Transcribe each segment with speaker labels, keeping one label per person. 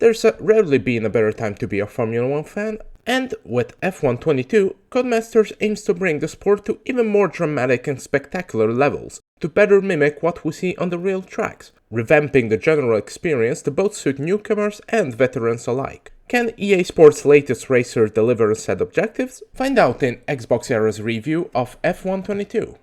Speaker 1: There's rarely been a better time to be a Formula 1 fan, and with F122, Codemasters aims to bring the sport to even more dramatic and spectacular levels, to better mimic what we see on the real tracks, revamping the general experience to both suit newcomers and veterans alike. Can EA Sports' latest racer deliver set objectives? Find out in XboxEra's review of F122.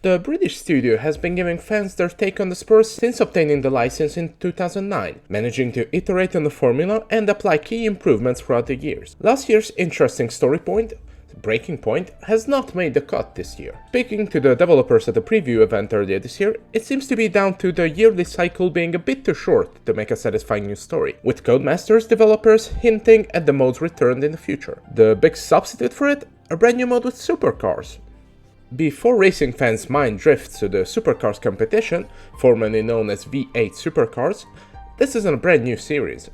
Speaker 1: The British studio has been giving fans their take on the sport since obtaining the license in 2009, managing to iterate on the formula and apply key improvements throughout the years. Last year's interesting story point, Breaking Point, has not made the cut this year. Speaking to the developers at the preview event earlier this year, it seems to be down to the yearly cycle being a bit too short to make a satisfying new story, with Codemasters developers hinting at the mode's return in the future. The big substitute for it? A brand new mode with supercars. Before racing fans' mind drifts to the Supercars competition, formerly known as V8 Supercars, this isn't a brand new series.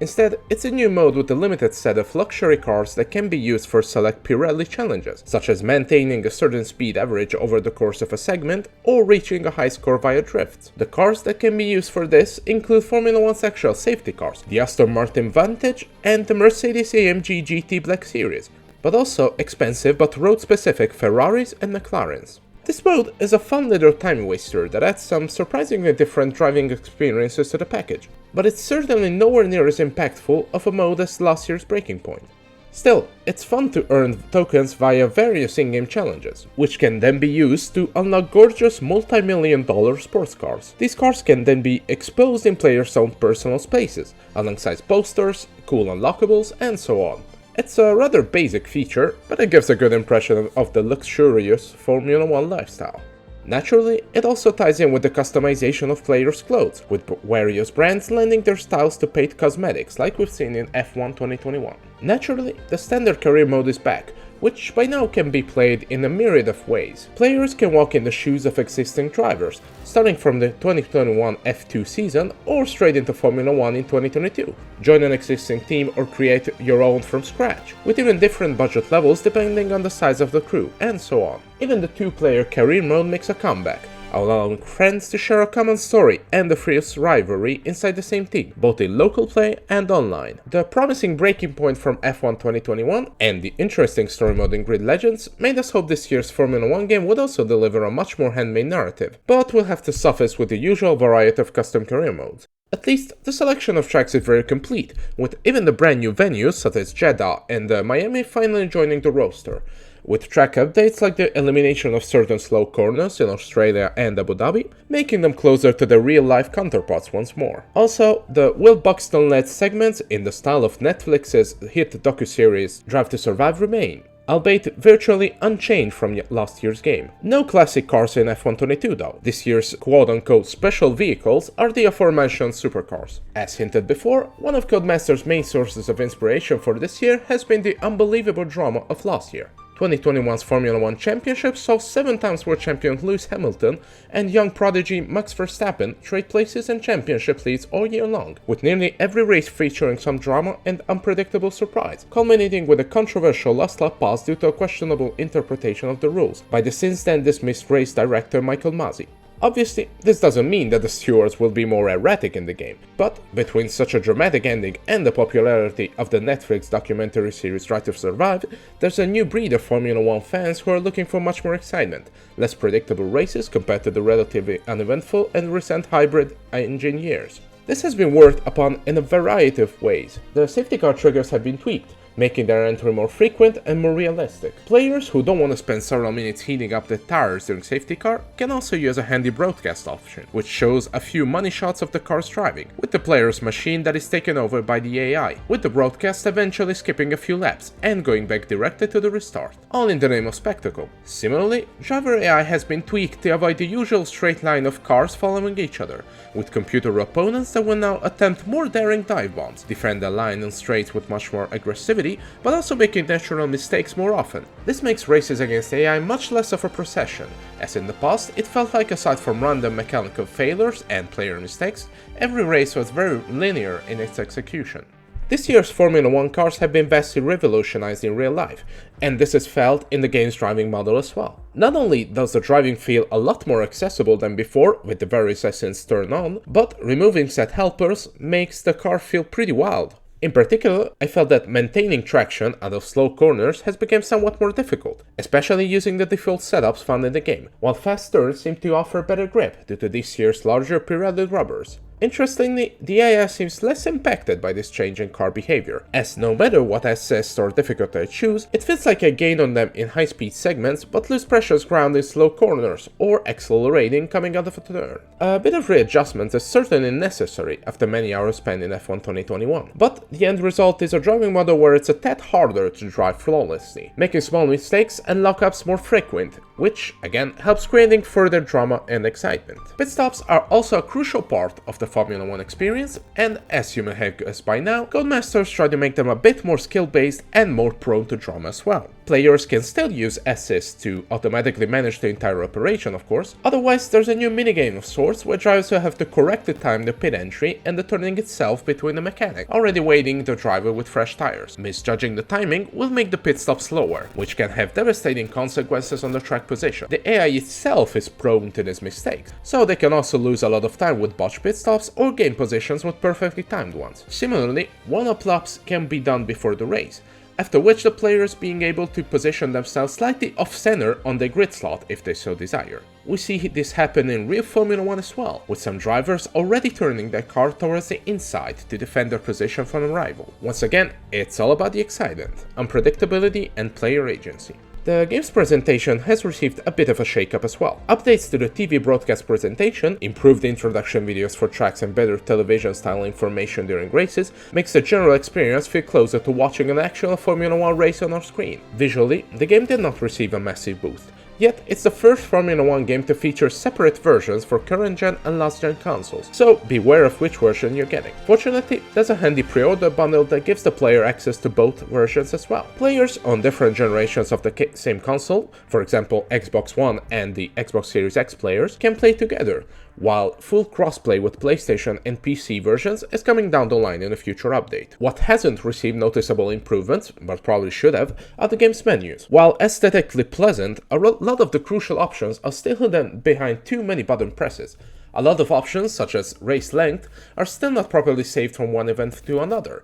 Speaker 1: Instead, it's a new mode with a limited set of luxury cars that can be used for select Pirelli challenges, such as maintaining a certain speed average over the course of a segment or reaching a high score via drifts. The cars that can be used for this include Formula 1's actual safety cars, the Aston Martin Vantage and the Mercedes-AMG GT Black Series, but also expensive but road-specific Ferraris and McLarens. This mode is a fun little time waster that adds some surprisingly different driving experiences to the package, but it's certainly nowhere near as impactful of a mode as last year's Breaking Point. Still, it's fun to earn tokens via various in-game challenges, which can then be used to unlock gorgeous multi-million-dollar sports cars. These cars can then be exposed in players' own personal spaces, alongside posters, cool unlockables, and so on. It's a rather basic feature, but it gives a good impression of the luxurious Formula 1 lifestyle. Naturally, it also ties in with the customization of players' clothes, with various brands lending their styles to paid cosmetics like we've seen in F1 2021. Naturally, the standard career mode is back, which by now can be played in a myriad of ways. Players can walk in the shoes of existing drivers, starting from the 2021 F2 season or straight into Formula 1 in 2022. Join an existing team or create your own from scratch, with even different budget levels depending on the size of the crew, and so on. Even the two-player career mode makes a comeback, allowing friends to share a common story and the fierce rivalry inside the same team, both in local play and online. The promising Breaking Point from F1 2021 and the interesting story mode in Grid Legends made us hope this year's Formula 1 game would also deliver a much more handmade narrative, but we'll have to suffice with the usual variety of custom career modes. At least, the selection of tracks is very complete, with even the brand new venues such as Jeddah and Miami finally joining the roster, with track updates like the elimination of certain slow corners in Australia and Abu Dhabi, making them closer to their real-life counterparts once more. Also, the Will Buxton-led segments in the style of Netflix's hit docuseries Drive to Survive remain, albeit virtually unchanged from last year's game. No classic cars in F122 though. This year's quote-unquote special vehicles are the aforementioned supercars. As hinted before, one of Codemasters' main sources of inspiration for this year has been the unbelievable drama of last year. 2021's Formula 1 Championship saw 7 times world champion Lewis Hamilton and young prodigy Max Verstappen trade places and championship leads all year long, with nearly every race featuring some drama and unpredictable surprise, culminating with a controversial last lap pass due to a questionable interpretation of the rules by the since then dismissed race director Michael Masi. Obviously, this doesn't mean that the stewards will be more erratic in the game, but between such a dramatic ending and the popularity of the Netflix documentary series Drive to Survive, there's a new breed of Formula 1 fans who are looking for much more excitement, less predictable races compared to the relatively uneventful and recent hybrid engine years. This has been worked upon in a variety of ways. The safety car triggers have been tweaked, making their entry more frequent and more realistic. Players who don't want to spend several minutes heating up the tires during safety car can also use a handy broadcast option, which shows a few money shots of the cars driving, with the player's machine that is taken over by the AI, with the broadcast eventually skipping a few laps and going back directly to the restart, all in the name of spectacle. Similarly, driver AI has been tweaked to avoid the usual straight line of cars following each other, with computer opponents that will now attempt more daring dive bombs, defend the line and straights with much more aggressivity, but also making natural mistakes more often. This makes races against AI much less of a procession, as in the past it felt like aside from random mechanical failures and player mistakes, every race was very linear in its execution. This year's Formula 1 cars have been vastly revolutionized in real life, and this is felt in the game's driving model as well. Not only does the driving feel a lot more accessible than before with the various assistants turned on, but removing set helpers makes the car feel pretty wild. In particular, I felt that maintaining traction out of slow corners has become somewhat more difficult, especially using the default setups found in the game, while fast turns seem to offer better grip due to this year's larger periodic rubbers. Interestingly, the AI seems less impacted by this change in car behavior, as no matter what assist or difficulty I choose, it feels like I gain on them in high-speed segments but lose precious ground in slow corners or accelerating coming out of a turn. A bit of readjustment is certainly necessary after many hours spent in F1 2021, but the end result is a driving model where it's a tad harder to drive flawlessly, making small mistakes and lockups more frequent, which, again, helps creating further drama and excitement. Pit stops are also a crucial part of the Formula 1 experience, and as you may have guessed by now, Codemasters try to make them a bit more skill-based and more prone to drama as well. Players can still use assists to automatically manage the entire operation, of course, otherwise there's a new minigame of sorts where drivers will have to correctly time the pit entry and the turning itself between the mechanic, already waiting the driver with fresh tires. Misjudging the timing will make the pit stop slower, which can have devastating consequences on the track position. The AI itself is prone to these mistakes, so they can also lose a lot of time with botched pit stops or gain positions with perfectly timed ones. Similarly, one-up laps can be done before the race, after which the players being able to position themselves slightly off-center on the grid slot if they so desire. We see this happen in real Formula 1 as well, with some drivers already turning their car towards the inside to defend their position from a rival. Once again, it's all about the excitement, unpredictability and player agency. The game's presentation has received a bit of a shake-up as well. Updates to the TV broadcast presentation, improved introduction videos for tracks and better television-style information during races makes the general experience feel closer to watching an actual Formula 1 race on our screen. Visually, the game did not receive a massive boost. Yet, it's the first Formula 1 game to feature separate versions for current-gen and last-gen consoles, so beware of which version you're getting. Fortunately, there's a handy pre-order bundle that gives the player access to both versions as well. Players on different generations of the same console, for example Xbox One and the Xbox Series X players, can play together, while full crossplay with PlayStation and PC versions is coming down the line in a future update. What hasn't received noticeable improvements, but probably should have, are the game's menus. While aesthetically pleasant, a lot of the crucial options are still hidden behind too many button presses. A lot of options, such as race length, are still not properly saved from one event to another.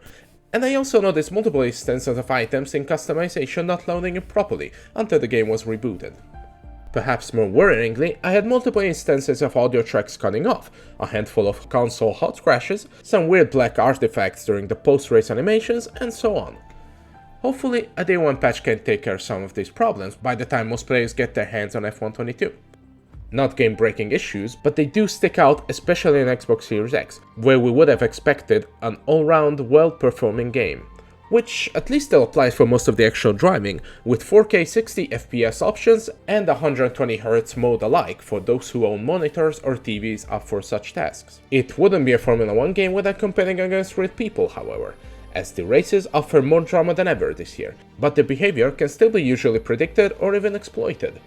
Speaker 1: And I also noticed multiple instances of items in customization not loading it properly until the game was rebooted. Perhaps more worryingly, I had multiple instances of audio tracks cutting off, a handful of console hot crashes, some weird black artifacts during the post-race animations, and so on. Hopefully, a Day 1 patch can take care of some of these problems by the time most players get their hands on F1 22. Not game-breaking issues, but they do stick out, especially in Xbox Series X, where we would have expected an all-round well-performing game, which at least still applies for most of the actual driving, with 4K 60 FPS options and 120Hz mode alike for those who own monitors or TVs up for such tasks. It wouldn't be a Formula 1 game without competing against real people, however, as the races offer more drama than ever this year, but the behavior can still be usually predicted or even exploited.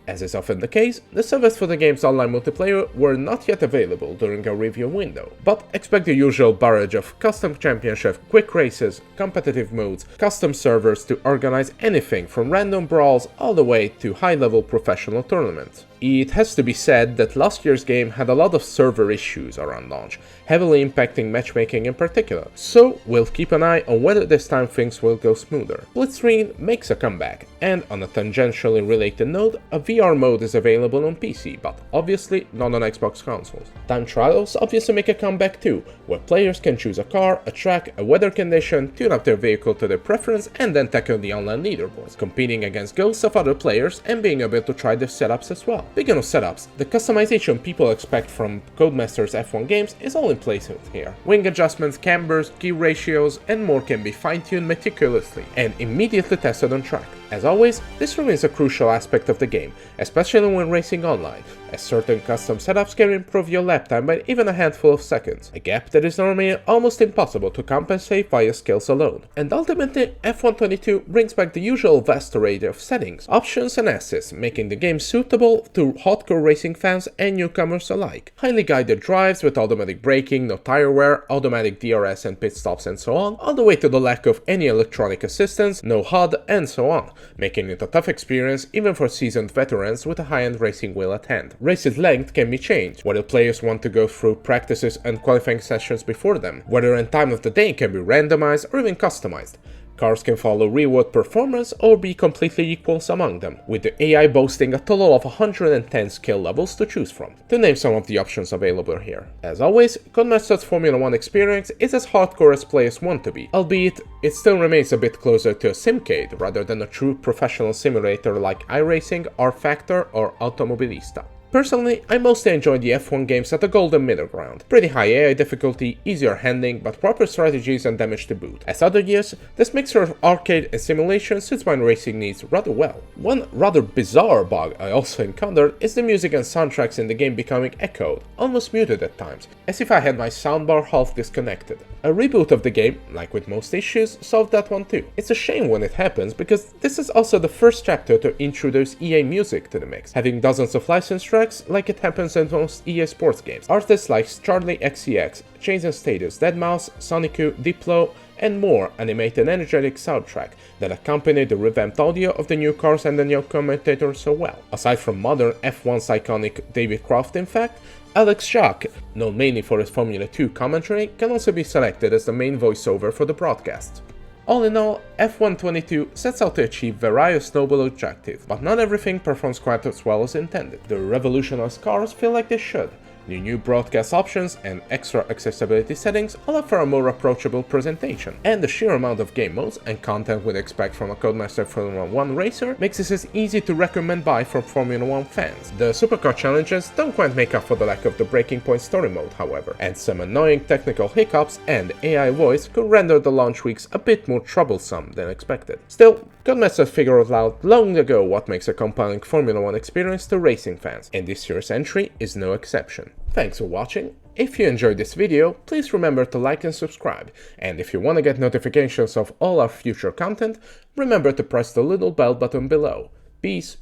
Speaker 1: As is often the case, the servers for the game's online multiplayer were not yet available during a review window, but expect the usual barrage of custom championship, quick races, competitive modes, custom servers to organize anything from random brawls all the way to high-level professional tournaments. It has to be said that last year's game had a lot of server issues around launch, heavily impacting matchmaking in particular, so we'll keep an eye on whether this time things will go smoother. Splitscreen makes a comeback, and on a tangentially related note, a VR mode is available on PC, but obviously not on Xbox consoles. Time trials obviously make a comeback too, where players can choose a car, a track, a weather condition, tune up their vehicle to their preference, and then tackle the online leaderboards, competing against ghosts of other players and being able to try their setups as well. Speaking of setups, the customization people expect from Codemasters F1 games is all in place here. Wing adjustments, cambers, gear ratios, and more can be fine-tuned meticulously and immediately tested on track. As always, this remains a crucial aspect of the game, especially when racing online, as certain custom setups can improve your lap time by even a handful of seconds, a gap that is normally almost impossible to compensate via skills alone. And ultimately, F122 brings back the usual vast array of settings, options and assets, making the game suitable to hardcore racing fans and newcomers alike. Highly guided drives with automatic braking, no tire wear, automatic DRS and pit stops and so on, all the way to the lack of any electronic assistance, no HUD and so on, making it a tough experience even for seasoned veterans with a high-end racing wheel at hand. Race's length can be changed, whether players want to go through practices and qualifying sessions before them, whether and time of the day can be randomized or even customized. Cars can follow reward performance or be completely equals among them, with the AI boasting a total of 110 skill levels to choose from, to name some of the options available here. As always, Codemasters Formula 1 experience is as hardcore as players want to be, albeit it still remains a bit closer to a simcade rather than a true professional simulator like iRacing, R-Factor or Automobilista. Personally, I mostly enjoy the F1 games at a golden middle ground. Pretty high AI difficulty, easier handling, but proper strategies and damage to boot. As other years, this mixture of arcade and simulation suits my racing needs rather well. One rather bizarre bug I also encountered is the music and soundtracks in the game becoming echoed, almost muted at times, as if I had my soundbar half disconnected. A reboot of the game, like with most issues, solved that one too. It's a shame when it happens, because this is also the first chapter to introduce EA music to the mix, having dozens of licensed tracks like it happens in most EA sports games. Artists like Charlie XCX, Chains and Status, Deadmau5, Sonicu, Diplo, and more animate an energetic soundtrack that accompany the revamped audio of the new cars and the new commentators so well. Aside from modern F1's iconic David Croft, in fact, Alex Jacques, known mainly for his Formula 2 commentary, can also be selected as the main voiceover for the broadcast. All in all, F122 sets out to achieve various noble objectives, but not everything performs quite as well as intended. The revolutionized cars feel like they should. The new broadcast options and extra accessibility settings allow for a more approachable presentation, and the sheer amount of game modes and content we'd expect from a Codemasters Formula 1 racer makes this as easy to recommend buy for Formula 1 fans. The supercar challenges don't quite make up for the lack of the Breaking Point story mode, however, and some annoying technical hiccups and AI voice could render the launch weeks a bit more troublesome than expected. Still, Codemasters figured out long ago what makes a compelling Formula 1 experience to racing fans, and this year's entry is no exception. Thanks for watching. If you enjoyed this video, please remember to like and subscribe, and if you want to get notifications of all our future content, remember to press the little bell button below. Peace.